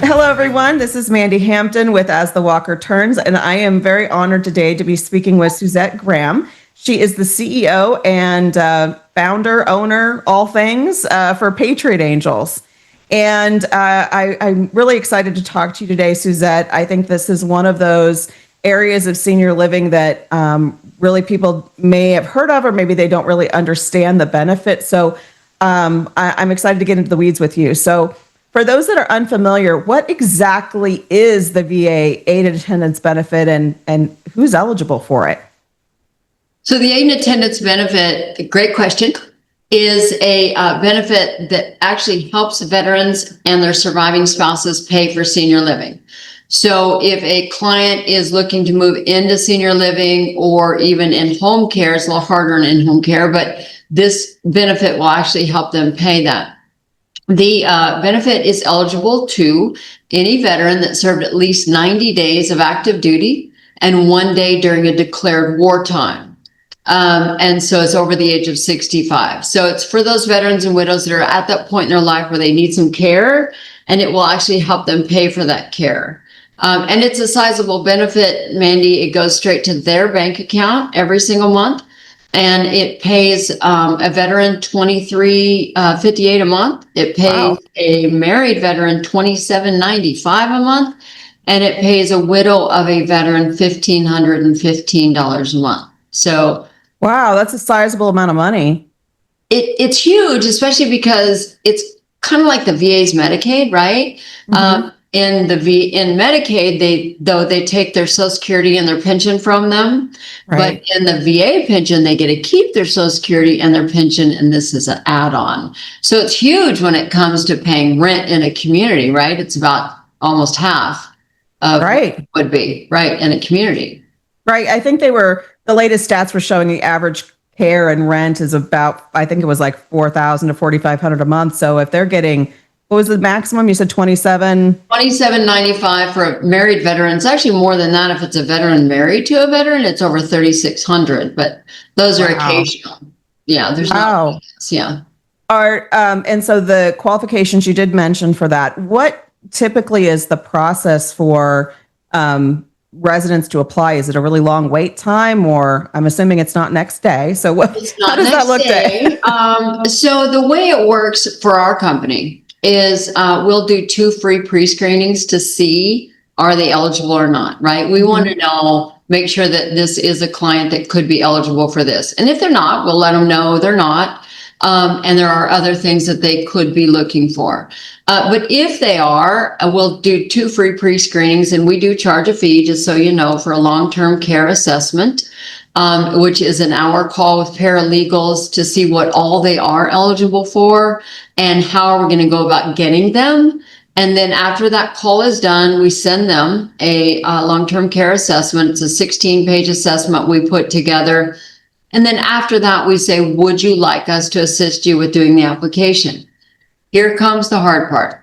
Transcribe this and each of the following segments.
Hello, everyone. This is Mandy Hampton with As the Walker Turns, and I am very honored today to be speaking with Suzette Graham. She is the CEO and founder, owner, all things for Patriot Angels. And I'm really excited to talk to you today, Suzette. I think this is one of those areas of senior living that really people may have heard of, or maybe they don't really understand the benefit. So I'm excited to get into the weeds with you. So for those that are unfamiliar, what exactly is the VA aid and attendance benefit, and who's eligible for it? So the aid and attendance benefit, great question, is a benefit that actually helps veterans and their surviving spouses pay for senior living. So if a client is looking to move into senior living or even in home care, it's a little harder in home care, but this benefit will actually help them pay that. The benefit is eligible to any veteran that served at least 90 days of active duty and 1 day during a declared wartime. And so it's over the age of 65. So it's for those veterans and widows that are at that point in their life where they need some care, and it will actually help them pay for that care. And it's a sizable benefit, Mandy. It goes straight to their bank account every single month. And it pays a veteran $23.58 a month. It pays a married veteran $27.95 a month, and it pays a widow of a veteran $1,515 a month. So, wow, that's a sizable amount of money. It's huge, especially because it's kind of like the VA's Medicaid, right? Mm-hmm. In Medicaid, they take their Social Security and their pension from them, right. But in the VA pension, they get to keep their Social Security and their pension, and this is an add-on. So it's huge when it comes to paying rent in a community, right? It's about almost half of what it would be, right, in a community. Right. I think the latest stats were showing the average care and rent is about, I think it was like $4,000 to $4,500 a month. So if they're getting, what was the maximum? You said $27.95 for a married veteran. It's actually more than that if it's a veteran married to a veteran. It's over $3,600, but those are occasional. Yeah, there's no. Yeah. And so the qualifications you did mention for that. What typically is the process for residents to apply? Is it a really long wait time, or I'm assuming it's not next day? So how does that look? So the way it works for our company is we'll do 2 free pre-screenings to see are they eligible or not, right? We want to know, make sure that this is a client that could be eligible for this. And if they're not, we'll let them know they're not. And there are other things that they could be looking for. But if they are, we'll do 2 free pre-screenings, and we do charge a fee, just so you know, for a long-term care assessment, which is an hour call with paralegals to see what all they are eligible for and how are we going to go about getting them. And then after that call is done, we send them a long-term care assessment. It's a 16-page assessment we put together. And then after that, we say, would you like us to assist you with doing the application? Here comes the hard part.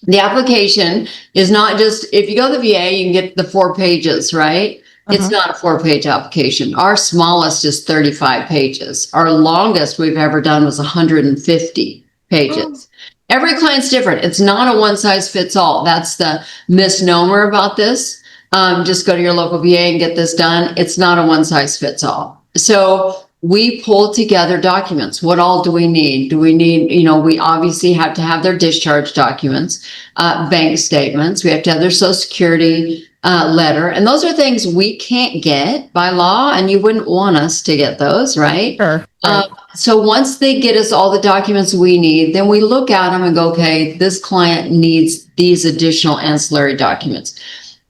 The application is not just, if you go to the VA, you can get the 4 pages, right? It's not a 4-page application. Our smallest is 35 pages. Our longest we've ever done was 150 pages. Every client's different. It's not a one-size-fits-all. That's the misnomer about this. Just go to your local VA and get this done. It's not a one-size-fits-all. So we pull together documents. What all do we need? Do we need, we obviously have to have their discharge documents, bank statements. We have to have their Social Security letter. And those are things we can't get by law, and you wouldn't want us to get those, right? Sure. So once they get us all the documents we need, then we look at them and go, okay, this client needs these additional ancillary documents.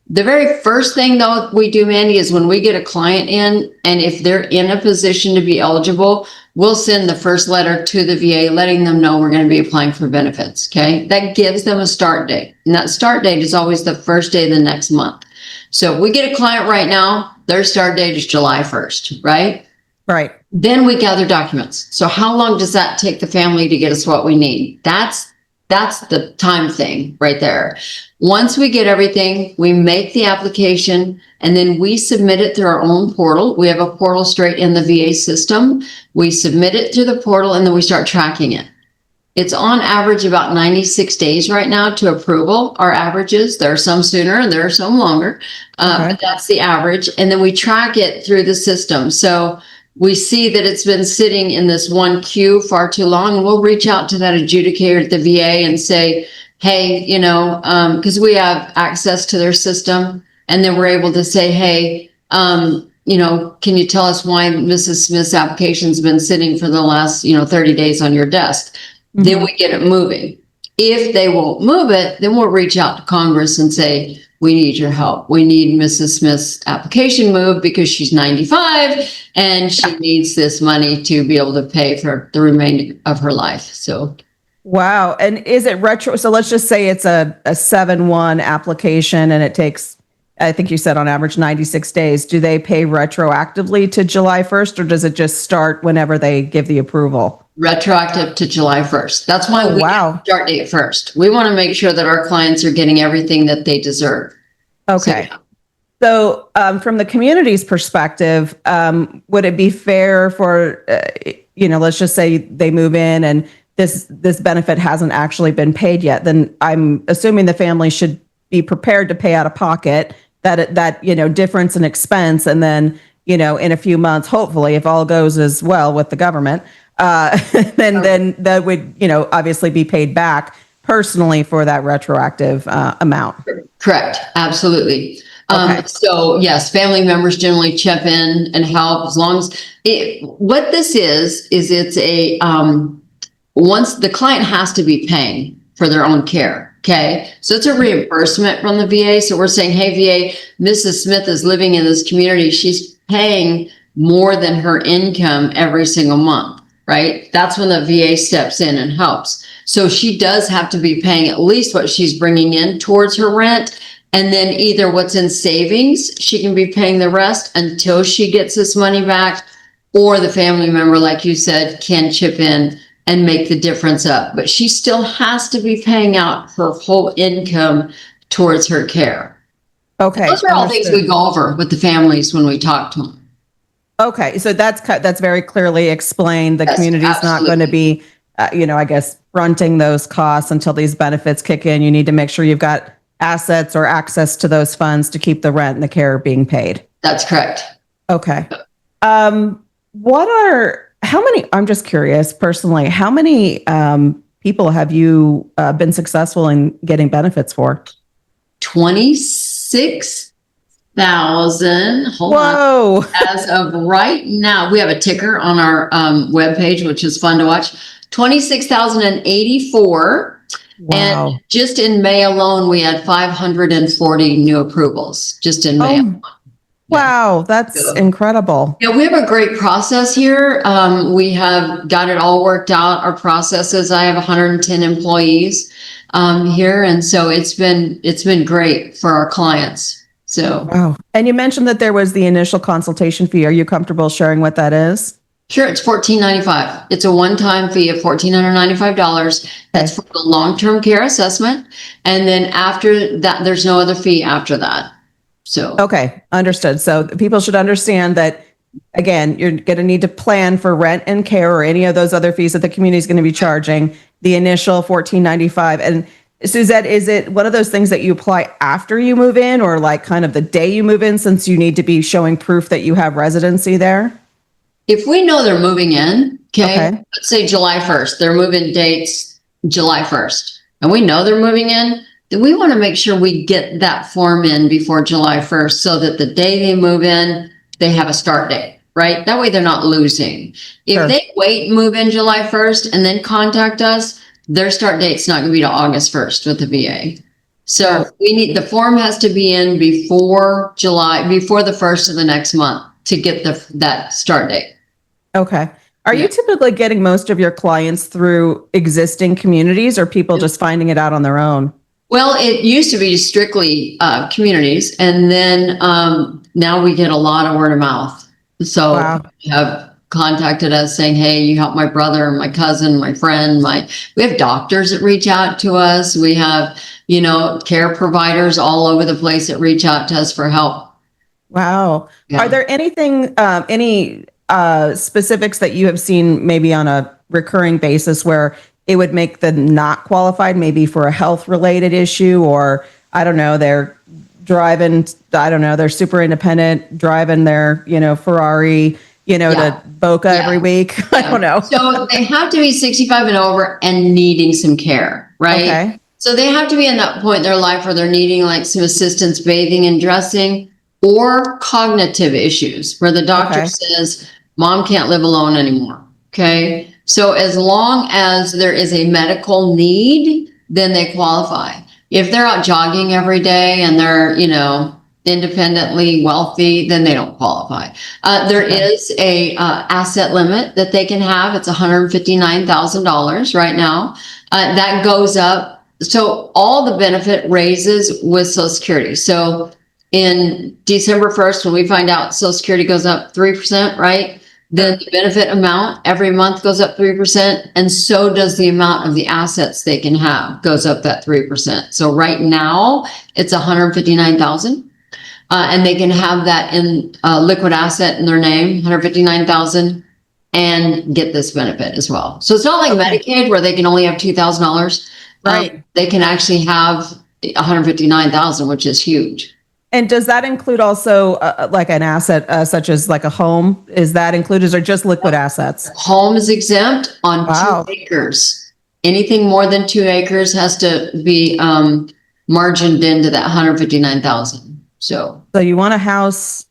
The very first thing, though, we do, Mandy, is when we get a client in, and if they're in a position to be eligible, we'll send the first letter to the VA letting them know we're going to be applying for benefits, okay? That gives them a start date, and that start date is always the first day of the next month. So if we get a client right now, their start date is July 1st, right? Right. Then we gather documents. So how long does that take the family to get us what we need? That's the time thing right there. Once we get everything, we make the application, and then we submit it through our own portal. We have a portal straight in the VA system. We submit it through the portal, and then we start tracking it. It's on average about 96 days right now to approval. Our averages, there are some sooner and there are some longer, but that's the average. And then we track it through the system. So we see that it's been sitting in this one queue far too long, and we'll reach out to that adjudicator at the VA and say, hey, because we have access to their system, and then we're able to say, hey, can you tell us why Mrs. Smith's application's been sitting for the last, 30 days on your desk? Then we get it moving. If they won't move it, then we'll reach out to Congress and say, we need your help. We need Mrs. Smith's application moved because she's 95 and she needs this money to be able to pay for the remainder of her life. So. Wow. And is it retro? So let's just say it's a 7-1 application and it takes, I think you said on average 96 days. Do they pay retroactively to July 1st, or does it just start whenever they give the approval? Retroactive to July 1st. That's why we start date first. We want to make sure that our clients are getting everything that they deserve. Okay. So from the community's perspective, would it be fair for, let's just say they move in and this benefit hasn't actually been paid yet, then I'm assuming the family should be prepared to pay out of pocket that difference in expense. And then, in a few months, hopefully, if all goes as well with the government, then that would, obviously be paid back personally for that retroactive amount. Correct. Absolutely. So yes, family members generally chip in and help as long as what this is it's a, once the client has to be paying for their own care. Okay. So it's a reimbursement from the VA. So we're saying, hey, VA, Mrs. Smith is living in this community. She's paying more than her income every single month, right? That's when the VA steps in and helps. So she does have to be paying at least what she's bringing in towards her rent. And then either what's in savings, she can be paying the rest until she gets this money back, or the family member, like you said, can chip in and make the difference up. But she still has to be paying out her whole income towards her care. Okay. Those are all things we go over with the families when we talk to them. Okay. So that's very clearly explained. The community's not going to be, I guess, fronting those costs until these benefits kick in. You need to make sure you've got assets or access to those funds to keep the rent and the care being paid. That's correct. Okay. How many, I'm just curious personally, how many people have you been successful in getting benefits for? 26,000. Whoa. As of right now, we have a ticker on our webpage, which is fun to watch. 26,084. Wow. And just in May alone, we had 540 new approvals just in May. Wow, that's incredible. Yeah, we have a great process here. We have got it all worked out, our processes. I have 110 employees here. And so it's been great for our clients. So, wow. And you mentioned that there was the initial consultation fee. Are you comfortable sharing what that is? Sure, it's $1,495. It's a one-time fee of $1,495. That's for the long-term care assessment. And then after that, there's no other fee after that. So, okay, understood. So people should understand that, again, you're going to need to plan for rent and care or any of those other fees that the community is going to be charging. The initial $1,495. And Suzette, is it one of those things that you apply after you move in, or like kind of the day you move in, since you need to be showing proof that you have residency there? If we know they're moving in, okay, let's say July 1st, their move-in date's July 1st, and we know they're moving in, then we want to make sure we get that form in before July 1st so that the day they move in, they have a start date, right? That way they're not losing. If they wait and move in July 1st and then contact us, their start date's not going to be to August 1st with the VA. So the form has to be in before the 1st of the next month to get that start date. Okay. Are you typically getting most of your clients through existing communities, or people just finding it out on their own? Well, it used to be strictly communities, and then now we get a lot of word of mouth. So you have contacted us saying, hey, you helped my brother, my cousin, my friend, we have doctors that reach out to us. We have, care providers all over the place that reach out to us for help. Wow. Yeah. Are there any specifics that you have seen maybe on a recurring basis where it would make them not qualified, maybe for a health related issue, or I don't know, they're driving, I don't know, they're super independent, driving their, Ferrari, to Boca every week. I don't know. So they have to be 65 and over and needing some care, right? Okay. So they have to be in that point in their life where they're needing like some assistance bathing and dressing, or cognitive issues where the doctor says, mom can't live alone anymore. Okay. So as long as there is a medical need, then they qualify. If they're out jogging every day and they're, independently wealthy, then they don't qualify. There is a asset limit that they can have. It's $159,000 right now. That goes up. So all the benefit raises with Social Security. So in December 1st, when we find out Social Security goes up 3%, right? Then the benefit amount every month goes up 3%. And so does the amount of the assets they can have goes up that 3%. So right now it's $159,000. And they can have that in liquid asset in their name, $159,000, and get this benefit as well. So it's not like Medicaid where they can only have $2,000. Right. They can actually have $159,000, which is huge. And does that include also like an asset such as like a home? Is that included, or just liquid assets? Home is exempt on 2 acres. Anything more than 2 acres has to be margined into that $159,000. So you want a house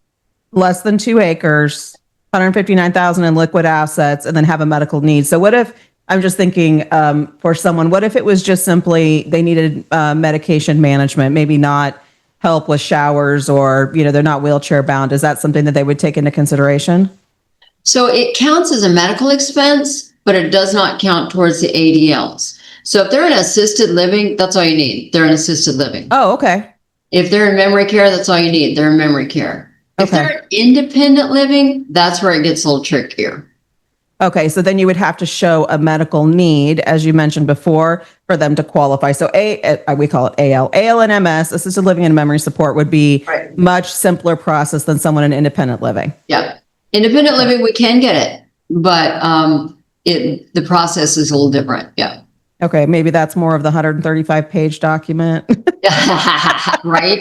less than 2 acres, $159,000 in liquid assets, and then have a medical need. So what if, I'm just thinking for someone, what if it was just simply they needed medication management, maybe not help with showers, or, they're not wheelchair bound? Is that something that they would take into consideration? So it counts as a medical expense, but it does not count towards the ADLs. So if they're in assisted living, that's all you need. They're in assisted living. Oh, okay. If they're in memory care, that's all you need. They're in memory care. If they're independent living, that's where it gets a little trickier. Okay, so then you would have to show a medical need, as you mentioned before, for them to qualify. So we call it AL. AL and MS, assisted living and memory support, would be much simpler process than someone in independent living. Yeah. Independent living, we can get it, but the process is a little different. Yeah. Okay, maybe that's more of the 135-page document. Right.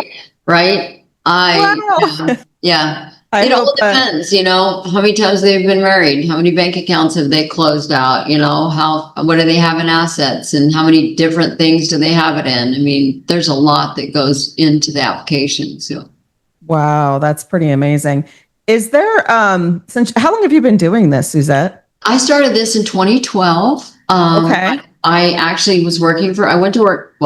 Yeah. It all depends, how many times they've been married, how many bank accounts have they closed out, what do they have in assets, and how many different things do they have it in? I mean, there's a lot that goes into the application. So. Wow, that's pretty amazing. Is there, how long have you been doing this, Suzette? I started this in 2012. I actually was I went to work,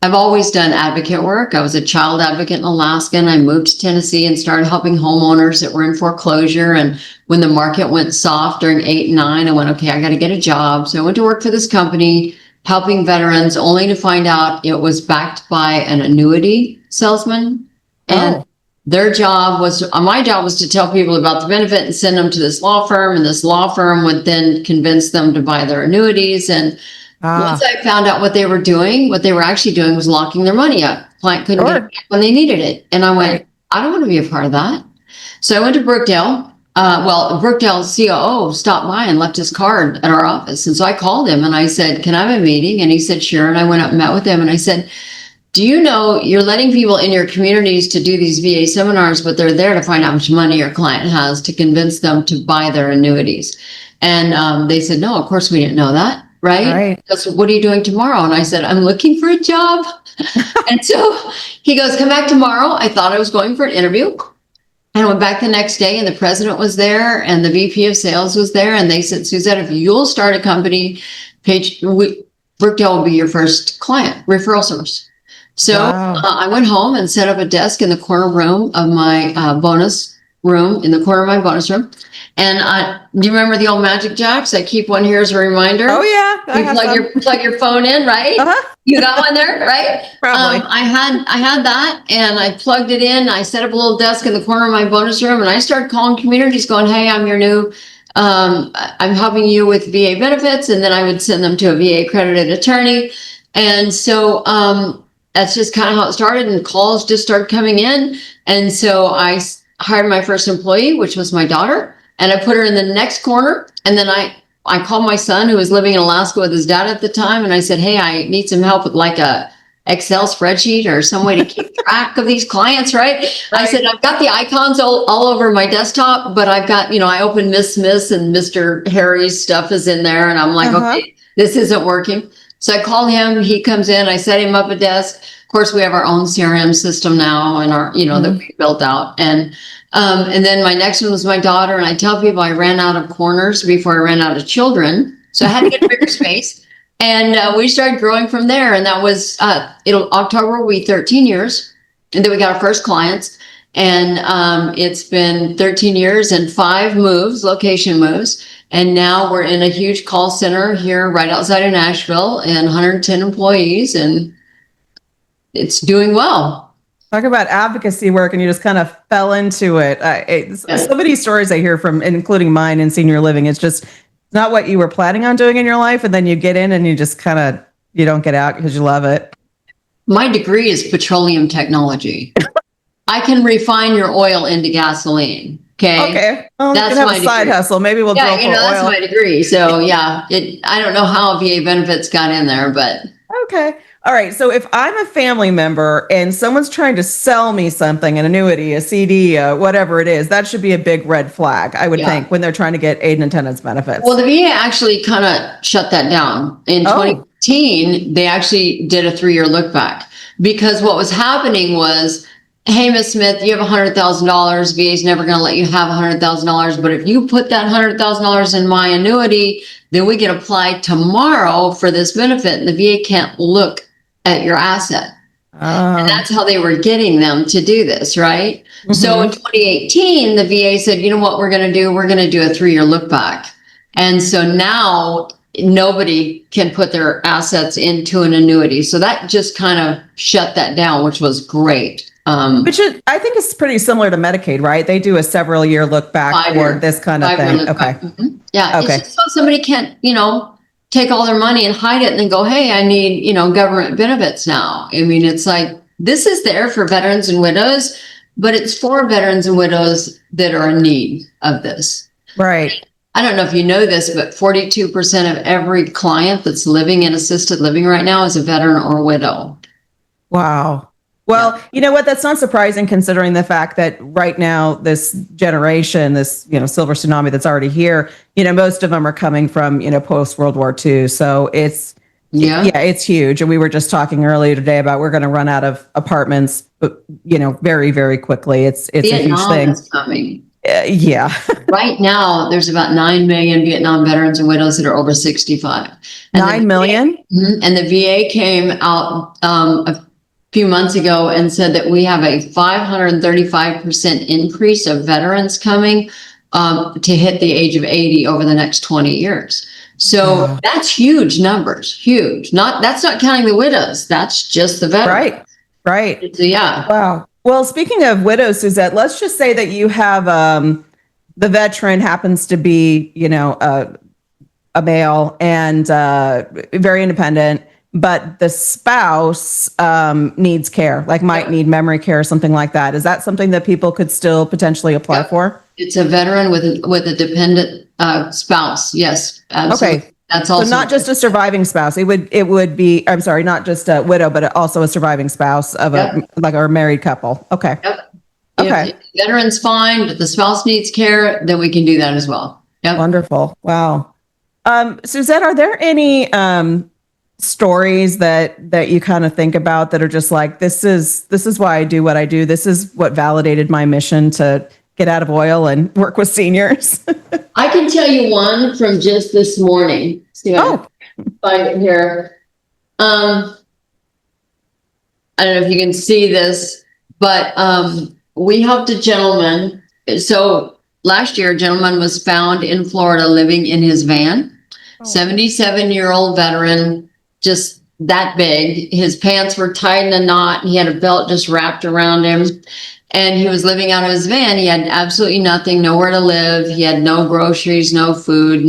I've always done advocate work. I was a child advocate in Alaska, and I moved to Tennessee and started helping homeowners that were in foreclosure. And when the market went soft during 2008 and 2009, I went, okay, I got to get a job. So I went to work for this company, helping veterans, only to find out it was backed by an annuity salesman. And my job was to tell people about the benefit and send them to this law firm. And this law firm would then convince them to buy their annuities. And once I found out what they were doing, what they were actually doing was locking their money up. Client couldn't get it back when they needed it. And I went, I don't want to be a part of that. So I went to Brookdale. Brookdale's COO stopped by and left his card at our office. And so I called him and I said, can I have a meeting? And he said, sure. And I went up and met with him. And I said, do you know you're letting people in your communities to do these VA seminars, but they're there to find out how much money your client has to convince them to buy their annuities? And they said, no, of course we didn't know that. Right. So what are you doing tomorrow? And I said, I'm looking for a job. And so he goes, come back tomorrow. I thought I was going for an interview. And I went back the next day, and the president was there and the VP of sales was there. And they said, Suzette, if you'll start a company, Brookdale will be your first client, referral source. So I went home and set up a desk in the corner room of my bonus room. And do you remember the old Magic Jacks? I keep one here as a reminder. Oh yeah. You plug your phone in, right? You got one there, right? Probably. I had that, and I plugged it in. I set up a little desk in the corner of my bonus room, and I started calling communities going, hey, I'm your new, I'm helping you with VA benefits. And then I would send them to a VA accredited attorney. And so that's just kind of how it started, and calls just started coming in. And so I hired my first employee, which was my daughter, and I put her in the next corner. And then I I called my son who was living in Alaska with his dad at the time. And I said, hey, I need some help with like a Excel spreadsheet or some way to keep track of these clients, right? I said, I've got the icons all over my desktop, but I've got, I opened Miss Smith and Mr. Harry's stuff is in there. And I'm like, okay, this isn't working. So I call him, he comes in, I set him up a desk. Of course, we have our own CRM system now and our, that we built out. And then my next one was my daughter. And I tell people I ran out of corners before I ran out of children. So I had to get a bigger space. And we started growing from there. And that was, October will be 13 years. And then we got our first clients. And it's been 13 years and 5 moves, location moves. And now we're in a huge call center here right outside of Nashville and 110 employees. And it's doing well. Talk about advocacy work, and you just kind of fell into it. So many stories I hear from, including mine in senior living. It's just not what you were planning on doing in your life. And then you get in and you just kind of, you don't get out because you love it. My degree is petroleum technology. I can refine your oil into gasoline. Okay. Well, that's you can have a side hustle. Maybe we'll drill for oil. That's my degree. So I don't know how VA benefits got in there, but. Okay. All right. So if I'm a family member and someone's trying to sell me something, an annuity, a CD, whatever it is, that should be a big red flag, I would think, when they're trying to get aid and attendance benefits. Well, the VA actually kind of shut that down. In 2018, they actually did a 3-year look back because what was happening was, hey, Miss Smith, you have $100,000. VA's never going to let you have $100,000. But if you put that $100,000 in my annuity, then we can apply tomorrow for this benefit. And the VA can't look at your asset. And that's how they were getting them to do this, right? Mm-hmm. So in 2018, the VA said, you know what we're going to do? We're going to do a 3-year look back. And so now nobody can put their assets into an annuity. So that just kind of shut that down, which was great. Which I think is pretty similar to Medicaid, right? They do a several year look back for this kind of thing. Okay. Mm-hmm. Yeah. Okay. It's just so somebody can't, take all their money and hide it and then go, hey, I need, government benefits now. I mean, it's like, this is there for veterans and widows, but it's for veterans and widows that are in need of this. Right. I don't know if you know this, but 42% of every client that's living in assisted living right now is a veteran or a widow. Wow. Well, you know what? That's not surprising considering the fact that right now, this generation, this, silver tsunami that's already here, most of them are coming from, post World War II. So it's, it's huge. And we were just talking earlier today about we're going to run out of apartments, but, very, very quickly. It's Vietnam a huge thing. Is coming. Right now, there's about 9 million Vietnam veterans and widows that are over 65. And 9 million? And the VA came out a few months ago and said that we have a 535% increase of veterans coming to hit the age of 80 over the next 20 years. So that's huge numbers, huge. That's not counting the widows. That's just the veterans. Right. So, Wow. Well, speaking of widows, Suzette, let's just say that you have the veteran happens to be, a male and very independent. But the spouse needs care, like might need memory care or something like that. Is that something that people could still potentially apply for? It's a veteran with a dependent spouse. Yes, absolutely. Okay. That's also so not just a surviving spouse. It would be. I'm sorry, not just a widow, but also a surviving spouse of a married couple. Okay. Yep. Okay. If the veteran's fine, but the spouse needs care, then we can do that as well. Yep. Wonderful. Wow. Suzette, are there any stories that you kind of think about that are just like, this is why I do what I do. This is what validated my mission to get out of oil and work with seniors. I can tell you one from just this morning. See if I can find it here. I don't know if you can see this, but we helped a gentleman. So last year, a gentleman was found in Florida living in his van. 77-year-old veteran, just that big. His pants were tied in a knot. He had a belt just wrapped around him. And he was living out of his van. He had absolutely nothing, nowhere to live. He had no groceries, no food,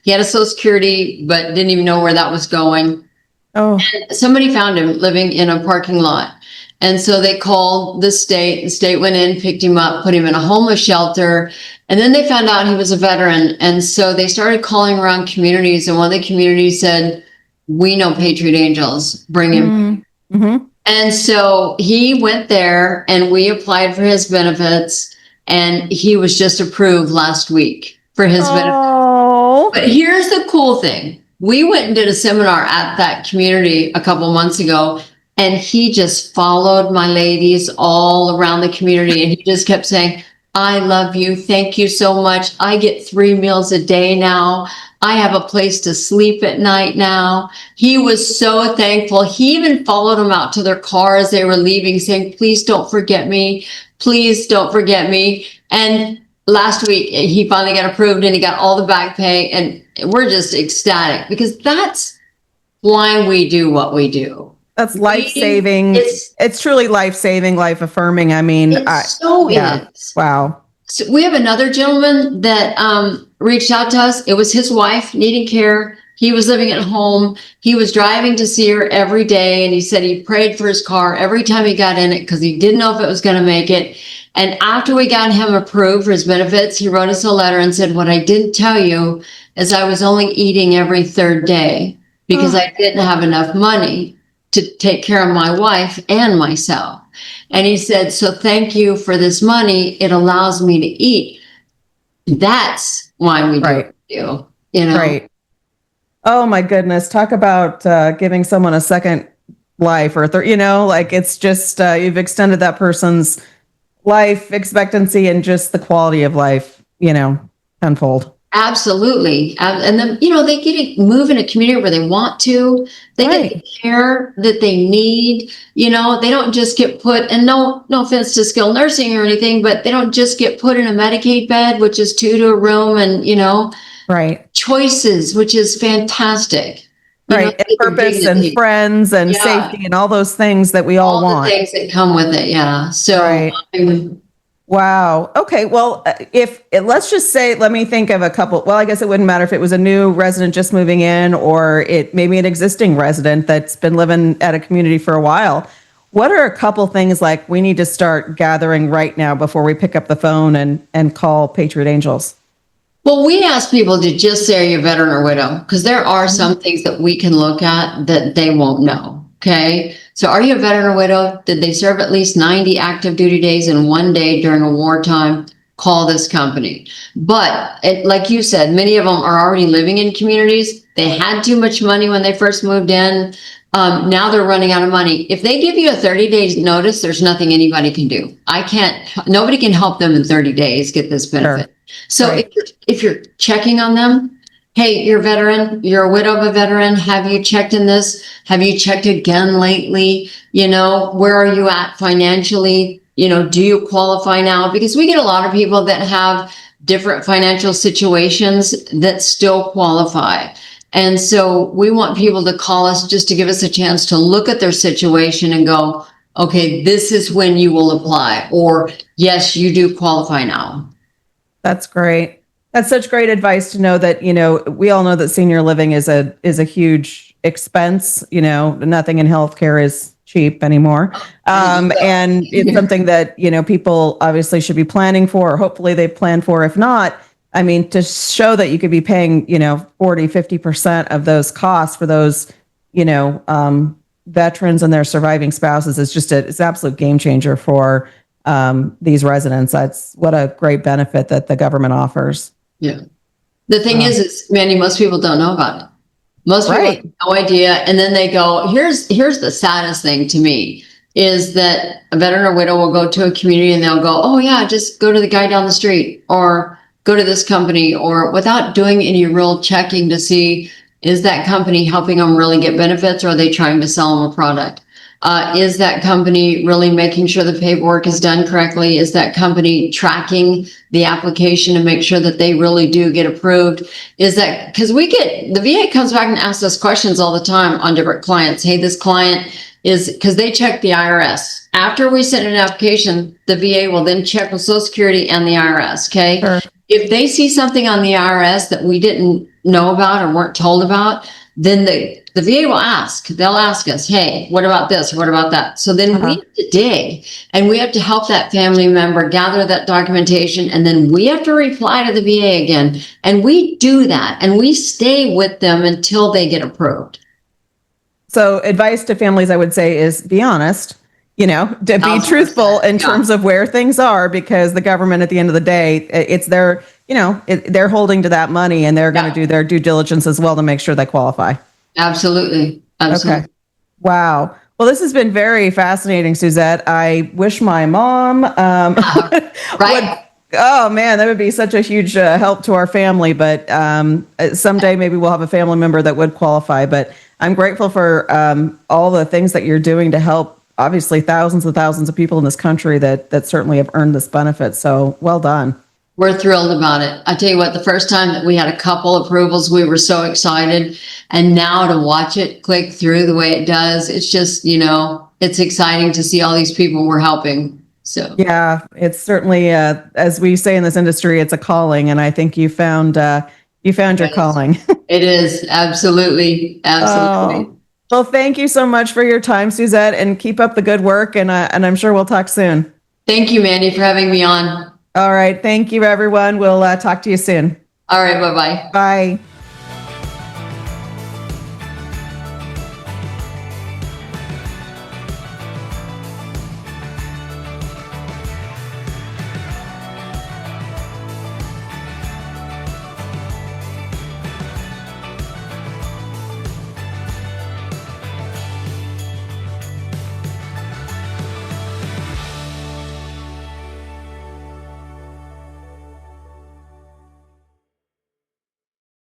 he had a Social Security, but didn't even know where that was going. And somebody found him living in a parking lot. And so they called the state. The state went in, picked him up, put him in a homeless shelter. And then they found out he was a veteran. And so they started calling around communities. And one of the communities said, we know Patriot Angels, bring him. Mm-hmm. And so he went there and we applied for his benefits. And he was just approved last week for his benefits. Oh, But here's the cool thing. We went and did a seminar at that community a couple months ago. And he just followed my ladies all around the community. And he just kept saying, I love you. Thank you so much. I get 3 meals a day now. I have a place to sleep at night now. He was so thankful. He even followed them out to their car as they were leaving, saying, please don't forget me. Please don't forget me. And last week, he finally got approved and he got all the back pay. And we're just ecstatic because that's why we do what we do. that's life-saving. It's truly life-saving, life-affirming. I mean, is. Wow. So we have another gentleman that reached out to us. It was his wife needing care. He was living at home. He was driving to see her every day. And he said he prayed for his car every time he got in it because he didn't know if it was going to make it. And after we got him approved for his benefits, he wrote us a letter and said, what I didn't tell you is I was only eating every third day because I didn't have enough money to take care of my wife and myself. And he said, so thank you for this money. It allows me to eat. That's why we do what we do, you know? Right. Oh my goodness. Talk about giving someone a second life or third, like it's just, you've extended that person's life expectancy and just the quality of life, tenfold. Absolutely. And then, they get to move in a community where they want to. They get the care that they need. They don't just get put, and no offense to skilled nursing or anything, but they don't just get put in a Medicaid bed, which is 2 to a room and, choices, which is fantastic. And purpose and friends and safety and all those things that we all want. The things that come with it. Yeah. So, wow. Okay. Well, let's just say, let me think of a couple. Well, I guess it wouldn't matter if it was a new resident just moving in or it maybe an existing resident that's been living at a community for a while. What are a couple things like we need to start gathering right now before we pick up the phone and call Patriot Angels? Well, we ask people to just say, are you a veteran or widow? Because there are some things that we can look at that they won't know. Okay. So are you a veteran or widow? Did they serve at least 90 active duty days in one day during a wartime? Call this company. But like you said, many of them are already living in communities. They had too much money when they first moved in. Now they're running out of money. If they give you a 30 days notice, there's nothing anybody can do. Nobody can help them in 30 days get this benefit. Sure. So if you're checking on them, hey, you're a veteran, you're a widow of a veteran. Have you checked in this? Have you checked again lately? Where are you at financially? Do you qualify now? Because we get a lot of people that have different financial situations that still qualify. And so we want people to call us just to give us a chance to look at their situation and go, okay, this is when you will apply, or yes, you do qualify now. That's great. That's such great advice to know that, we all know that senior living is a huge expense. Nothing in healthcare is cheap anymore. And it's something that, people obviously should be planning for, or hopefully they plan for. If not, to show that you could be paying, 40, 50% of those costs for those, veterans and their surviving spouses is just it's an absolute game changer for these residents. That's what a great benefit that the government offers. Yeah. The thing is, Mandy, most people don't know about it. Most people have no idea. And then they go, here's the saddest thing to me is that a veteran or widow will go to a community and they'll go, oh yeah, just go to the guy down the street or go to this company, or without doing any real checking to see, is that company helping them really get benefits, or are they trying to sell them a product? Is that company really making sure the paperwork is done correctly? Is that company tracking the application to make sure that they really do get approved? Is that, because the VA comes back and asks us questions all the time on different clients. Hey, this client is, because they check the IRS. After we send an application, the VA will then check with Social Security and the IRS, okay? Sure. If they see something on the IRS that we didn't know about or weren't told about, then the the VA will ask, they'll ask us, hey, what about this? What about that? So then we have to dig, and we have to help that family member gather that documentation. And then we have to reply to the VA again. And we do that, and we stay with them until they get approved. So advice to families, I would say, is be honest, to be 1000%, truthful in terms of where things are, because the government at the end of the day, it's their, they're holding to that money, and they're going to do their due diligence as well to make sure they qualify. Absolutely. Okay. Wow. Well, this has been very fascinating, Suzette. I wish my mom, Right. oh man, that would be such a huge help to our family. But someday maybe we'll have a family member that would qualify. But I'm grateful for all the things that you're doing to help, obviously, thousands and thousands of people in this country that certainly have earned this benefit. So well done. We're thrilled about it. I tell you what, the first time that we had a couple approvals, we were so excited. And now to watch it click through the way it does, it's just, it's exciting to see all these people we're helping. So yeah, it's certainly, as we say in this industry, it's a calling. And I think you found your calling. It is. Absolutely. Absolutely. Oh, well, thank you so much for your time, Suzette, and keep up the good work. And I'm sure we'll talk soon. Thank you, Mandy, for having me on. All right. Thank you, everyone. We'll talk to you soon. All right. Bye-bye. Bye.